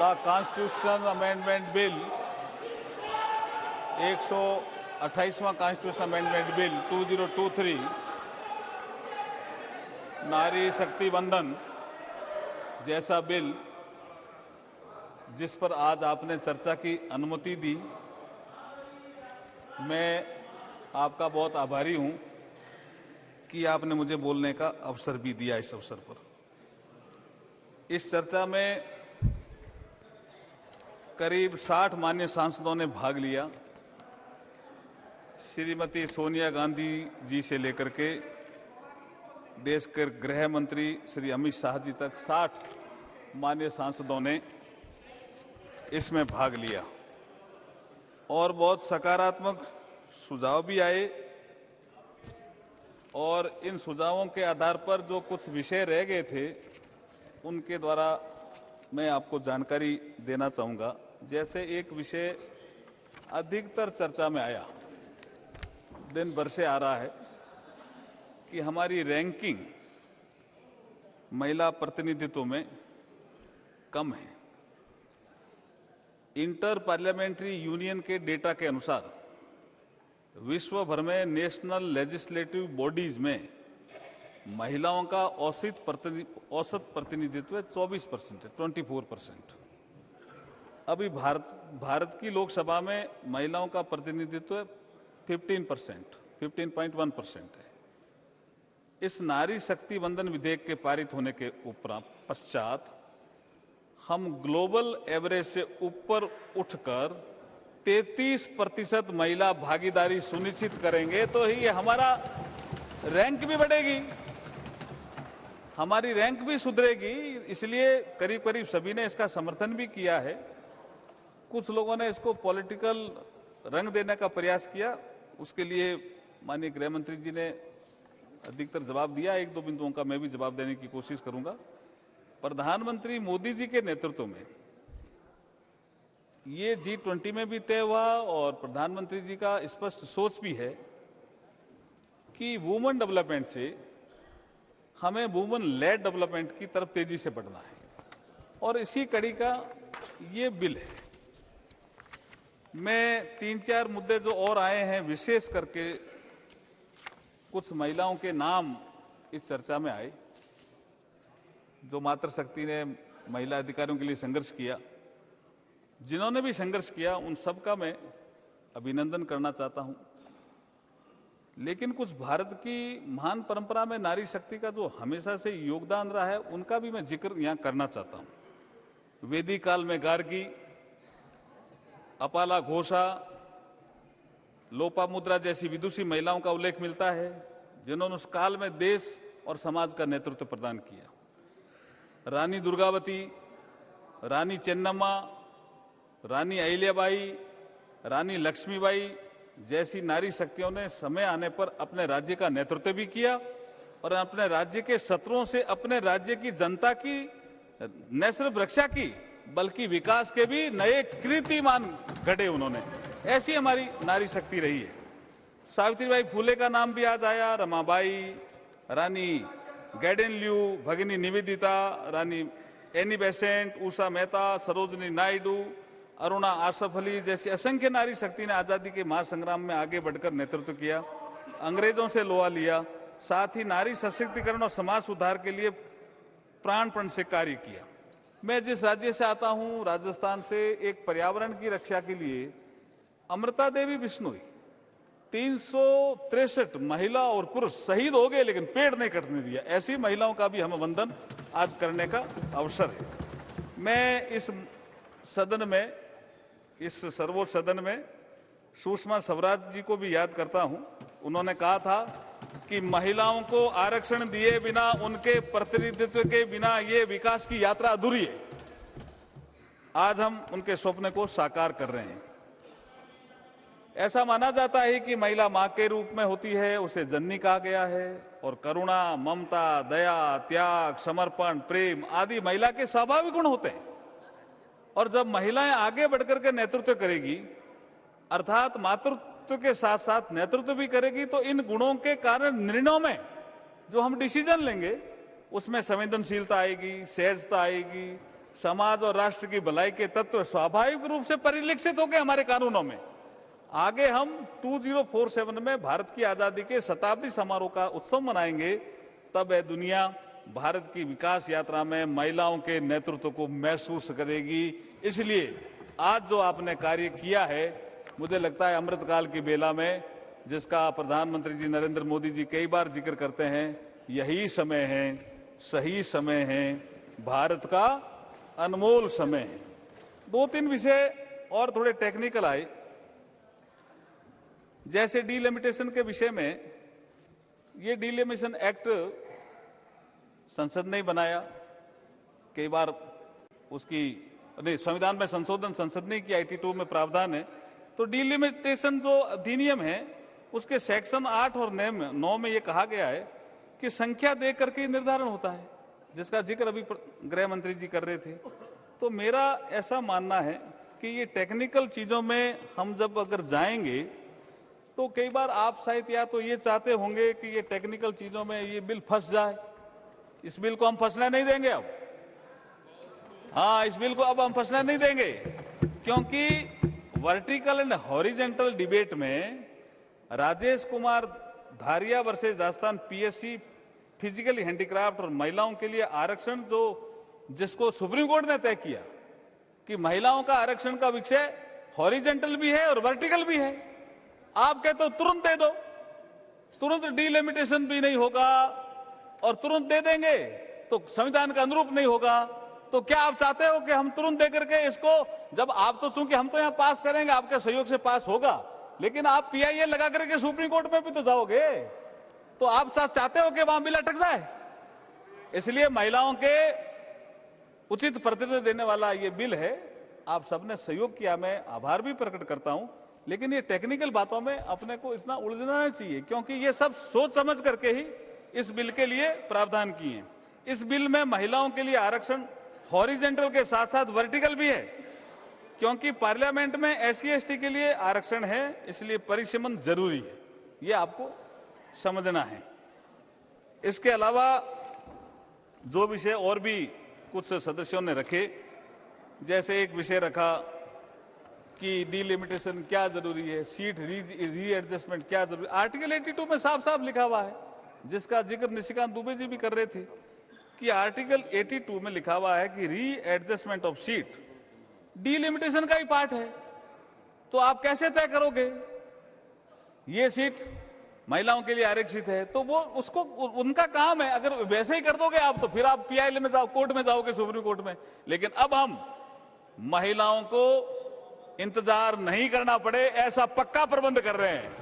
The Constitution Amendment Bill 128वां constitution amendment bill 2023 Nari शक्ति वंदन जैसा बिल जिस पर आज आपने चर्चा की अनुमति दी, मैं आपका बहुत आभारी हूं कि आपने मुझे बोलने का अवसर भी दिया। इस अवसर पर इस चर्चा में करीब 60 माननीय सांसदों ने भाग लिया। श्रीमती सोनिया गांधी जी से लेकर के देश के गृह मंत्री श्री अमित शाह जी तक 60 माननीय सांसदों ने इसमें भाग लिया और बहुत सकारात्मक सुझाव भी आए। और इन सुझावों के आधार पर जो कुछ विषय रह गए थे उनके द्वारा मैं आपको जानकारी देना चाहूँगा। जैसे एक विषय अधिकतर चर्चा में आया, दिन भर से आ रहा है कि हमारी रैंकिंग महिला प्रतिनिधित्व में कम है। इंटर पार्लियामेंट्री यूनियन के डेटा के अनुसार विश्व भर में नेशनल लेजिस्लेटिव बॉडीज में महिलाओं का औसत प्रतिनिधित्व 24% है, 24%। अभी भारत की लोकसभा में महिलाओं का प्रतिनिधित्व 15%, 15.1% है। इस नारी शक्ति वंदन विधेयक के पारित होने के पश्चात हम ग्लोबल एवरेज से ऊपर उठकर 33% महिला भागीदारी सुनिश्चित करेंगे तो ही हमारा रैंक भी बढ़ेगी, हमारी रैंक भी सुधरेगी। इसलिए करीब करीब सभी ने इसका समर्थन भी किया है। कुछ लोगों ने इसको पॉलिटिकल रंग देने का प्रयास किया, उसके लिए माननीय गृह मंत्री जी ने अधिकतर जवाब दिया। एक दो बिंदुओं का मैं भी जवाब देने की कोशिश करूंगा। प्रधानमंत्री मोदी जी के नेतृत्व में ये G20 में भी तय हुआ और प्रधानमंत्री जी का स्पष्ट सोच भी है कि वुमेन डेवलपमेंट से हमें वुमेन लेड डेवलपमेंट की तरफ तेजी से बढ़ना है और इसी कड़ी का ये बिल है। मैं 3-4 मुद्दे जो और आए हैं, विशेष करके कुछ महिलाओं के नाम इस चर्चा में आए जो मातृशक्ति ने महिला अधिकारियों के लिए संघर्ष किया। जिन्होंने भी संघर्ष किया उन सबका मैं अभिनंदन करना चाहता हूं। लेकिन कुछ भारत की महान परंपरा में नारी शक्ति का जो हमेशा से योगदान रहा है उनका भी मैं जिक्र यहां करना चाहता हूं। वैदिक काल में गार्गी, अपाला घोषा, लोपामुद्रा जैसी विदुषी महिलाओं का उल्लेख मिलता है जिन्होंने उस काल में देश और समाज का नेतृत्व प्रदान किया। रानी दुर्गावती, रानी चेन्नम्मा, रानी अहिल्याबाई, रानी लक्ष्मीबाई जैसी नारी शक्तियों ने समय आने पर अपने राज्य का नेतृत्व भी किया और अपने राज्य के शत्रुओं से अपने राज्य की जनता की न सिर्फ रक्षा की बल्कि विकास के भी नए कीर्तिमान गढ़े उन्होंने। ऐसी हमारी नारी शक्ति रही है। सावित्रीबाई फुले का नाम भी याद आया, रमाबाई, रानी गैडेनल्यू, भगिनी निवेदिता, रानी एनी बेसेंट, उषा मेहता, सरोजनी नायडू, अरुणा आसफ अली जैसी असंख्य नारी शक्ति ने आजादी के महासंग्राम में आगे बढ़कर नेतृत्व किया, अंग्रेजों से लोहा लिया, साथ ही नारी सशक्तिकरण और समाज सुधार के लिए प्राणपण से कार्य किया। मैं जिस राज्य से आता हूं, राजस्थान से, एक पर्यावरण की रक्षा के लिए अमृता देवी बिश्नोई 363 महिला और पुरुष शहीद हो गए लेकिन पेड़ नहीं कटने दिया। ऐसी महिलाओं का भी हमें वंदन आज करने का अवसर है। मैं इस सदन में, इस सर्वोच्च सदन में सुषमा स्वराज जी को भी याद करता हूं। उन्होंने कहा था कि महिलाओं को आरक्षण दिए बिना, उनके प्रतिनिधित्व के बिना ये विकास की यात्रा अधूरी है। आज हम उनके सपने को साकार कर रहे हैं। ऐसा माना जाता है कि महिला मां के रूप में होती है, उसे जननी कहा गया है और करुणा, ममता, दया, त्याग, समर्पण, प्रेम आदि महिला के स्वाभाविक गुण होते हैं। और जब महिलाएं आगे बढ़कर के नेतृत्व करेगी, अर्थात मातृत्व के साथ साथ नेतृत्व भी करेगी, तो इन गुणों के कारण निर्णयों में जो हम डिसीजन लेंगे उसमें संवेदनशीलता आएगी, सहजता आएगी, समाज और राष्ट्र की भलाई के तत्व स्वाभाविक रूप से परिलक्षित हो गए हमारे कानूनों में। आगे हम 2047 में भारत की आजादी के शताब्दी समारोह का उत्सव मनाएंगे, तब यह दुनिया भारत की विकास यात्रा में महिलाओं के नेतृत्व को महसूस करेगी। इसलिए आज जो आपने कार्य किया है, मुझे लगता है अमृतकाल की बेला में, जिसका प्रधानमंत्री जी नरेंद्र मोदी जी कई बार जिक्र करते हैं, यही समय है, सही समय है, भारत का अनमोल समय है। 2-3 विषय और थोड़े टेक्निकल आए, जैसे डीलिमिटेशन के विषय में। ये डीलिमिटेशन एक्ट संसद ने बनाया, कई बार उसकी संविधान में संशोधन संसद ने किया, 82 में प्रावधान है। तो डीलिमिटेशन जो अधिनियम है, उसके सेक्शन 8 और 9 में ये कहा गया है कि संख्या देख करके निर्धारण होता है, जिसका जिक्र अभी गृह मंत्री जी कर रहे थे। तो मेरा ऐसा मानना है कि ये टेक्निकल चीजों में हम जब अगर जाएंगे, तो कई बार आप शायद या तो ये चाहते होंगे कि ये टेक्निकल चीजों में ये बिल फंस जाए। इस बिल को हम फंसने नहीं देंगे अब। हाँ, इस बिल को अब हम फंसने नहीं देंगे, क्योंकि वर्टिकल एंड हॉरिजेंटल डिबेट में Rajesh Kumar Dhariya versus Rajasthan PSC physically handicraft और महिलाओं के लिए आरक्षण, जिसको सुप्रीम कोर्ट ने तय किया कि महिलाओं का आरक्षण का विषय हॉरिजेंटल भी है और वर्टिकल भी है। आप कहते हो तुरंत दे दो, तुरंत डीलिमिटेशन भी नहीं होगा और तुरंत दे देंगे तो संविधान का अनुरूप नहीं होगा। तो क्या आप चाहते हो कि हम तुरंत दे करके इसको, जब आप तो चूंकि हम तो यहां पास करेंगे, आपके सहयोग से पास होगा, लेकिन आप पीआईएल लगा करके सुप्रीम कोर्ट में भी तो जाओगे, तो आप चाहते हो कि वहां बिल अटक जाए। इसलिए महिलाओं के उचित प्रतिनिधित्व देने वाला ये बिल है। आप सबने सहयोग किया, मैं आभार भी प्रकट करता हूं, लेकिन ये टेक्निकल बातों में अपने को इतना उलझना नहीं चाहिए, क्योंकि ये सब सोच समझ करके ही इस बिल के लिए प्रावधान किए हैं। इस बिल में महिलाओं के लिए आरक्षण हॉरिजेंटल के साथ साथ वर्टिकल भी है, क्योंकि पार्लियामेंट में SC/ST के लिए आरक्षण है, इसलिए परिसीमन जरूरी है। ये आपको समझना है। इसके अलावा जो विषय और भी कुछ सदस्यों ने रखे, जैसे एक विषय रखा कि डीलिमिटेशन क्या जरूरी है, सीट रीएडजस्टमेंट क्या जरूरी। आर्टिकल 82 में साफ साफ लिखा हुआ है, जिसका जिक्र निशिकांत दुबे जी भी कर रहे थे, कि आर्टिकल 82 में लिखा हुआ है कि रीएडजस्टमेंट ऑफ सीट डीलिमिटेशन का ही पार्ट है। तो आप कैसे तय करोगे ये सीट महिलाओं के लिए आरक्षित है, तो वो उसको उनका काम है। अगर वैसे ही कर दोगे आप, तो फिर आप पीआईएल में जाओ, कोर्ट में जाओगे, सुप्रीम कोर्ट में। लेकिन अब हम महिलाओं को इंतजार नहीं करना पड़े, ऐसा पक्का प्रबंध कर रहे हैं।